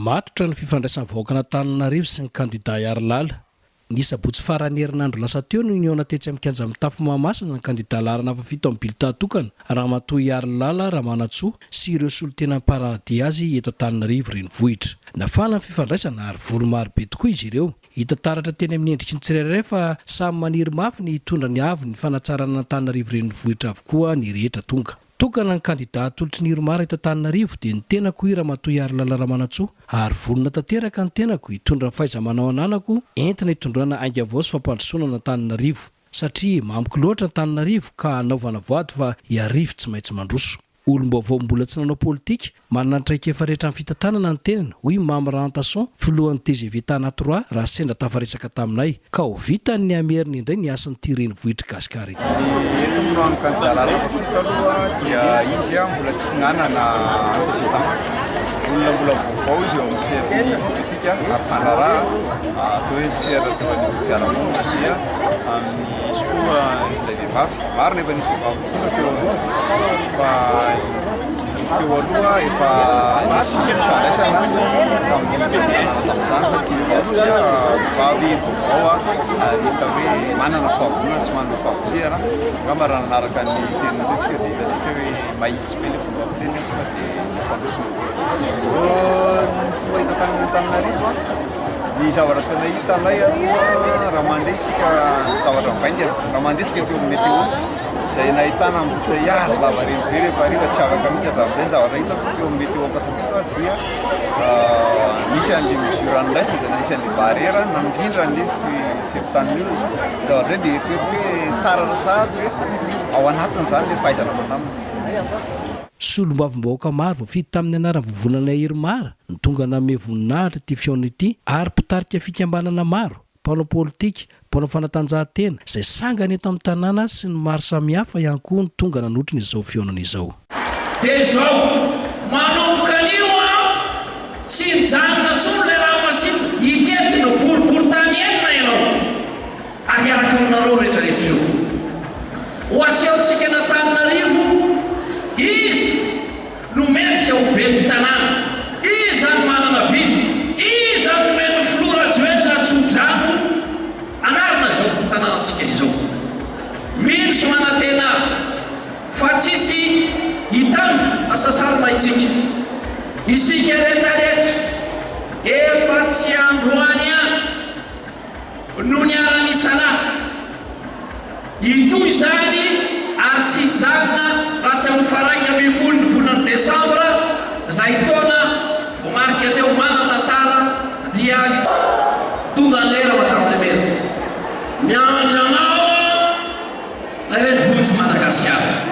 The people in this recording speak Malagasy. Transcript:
matotra ny fifandraisan'ny vahoaka Antananarivo sy ny kandida Iarolala. Ny sabotsy farany herinandro lasa teo no niona tetsy amin'ny kianja mitafo Mahamasina ny kandida Larana fa fito amin'ny bilita tokana Ramatoa Iarolala, Ramanatsoa sy ireo solotena parady azy eto Antananarivo renivohitra. Nafana ny fifandraisana ary volo maro be tokoa izy ireo. Hita taratra teny amin'ny endriky ny tsirairay fa samy maniry mafy ny hitondra ny avy ny fanatsarana Antananarivo renivohitra avokoa ny rehetra tonga. Tokana ny kandida tolotry ny Iromara eto Antananarivo dia ny tenako Ramatoa Iarolala Ramanatsoa ary volona tanteraka ny tenako hitondra ny fahaiza-manao ananako entina hitondrana ainga avao sy fampandrosoana ny Antananarivo satria mamiko loatra Antananarivo ka hanaovana voady fa hiarivo tsy maintsy mandroso. Olom-baovao mbola tsy nanao politika manana ny traika efa rehetra amin'ny fitantanana ny tenany hoy Mame Rantason filohan'ny TGV Tana 3 raha sendra tafaresaka taminay ka ho vitany ny ameriny indray ny asan'ity renivohitra gasikara ity. Eto no amin'ny kandida Larana taloha dia izy mbola tsy nanana antécédent. Olona mbola vaovao izy eo amin'ny sehatra politika ary tanarà atao hoe sehatra teo anivon'ny fiarahamonina dia amin'ny sokoa ilay vehivavy. Maro nefa nisy vehivavy tonga teo aloha fa teo aloha efa nisy fifandraisana tamin'izany fa ty vehivavy vaovao hita hoe manana fahavonana sy manana fahavotreana angamba raha nanaraka ny teniny teotsika dia hitantsika hoe mahitsy be ilay fomba fiteny tonga dia mampandrosoana. Ny fomba hita tany Antananarivo ny zavatra tena hita ilay aloha raha mandeha isika zavatra mivaingana raha mandeha tsika teo amin'ny météo izay nahitana embouteillage lava reny be rehefa hariva tsy afaka mihitsy hatramin'izay ny zavatra hitako teo amin'ny météo ampasamboka dia nisy an'ilay mesure an'ilay izay nisy an'ilay barrière namindrindra an'ilay fepitanin'ny olona zavatra izay dia eritreretiko hoe taratra sahady hoe ao anatiny izany ilay fahaizana manamina. Solom-bavim-bahoaka maro voafidy tamin'ny anaran'ny vovonana Iromara ny tonga nanome voninahitra ity fiaona ity ary mpitarika fikambanana maro, mpanao politika, mpanao fanatanjahantena izay sangany eto amin'ny tanàna sy ny maro samihafa ihany koa ny tonga nanotriny izao fiaonana izao. Dia izao manomboka an'io tsy nijanona intsony ilay ranomasina hitety no boribory tany enina ianao ary araka aminareo rehetrarehetra io. Ho asehontsika ny Antananarivo izy no mendrika ho be ny tanàna, izy no manana viny, izy no meno filora joelona tsodrano anarina izao tanànantsika izao. Mino manantena fa tsisy hitany asasarina isika rehetrarehetra efa tsy androany any no niara-nisanahy itoy izany ary tsy hijanona raha tsy amin'ny faraika ambin'ny folo ny volana Desambra izay taona voamarika teo manan-tantara dia tonga lera matamina mena miandry anao la renivohitsy Madagasikara.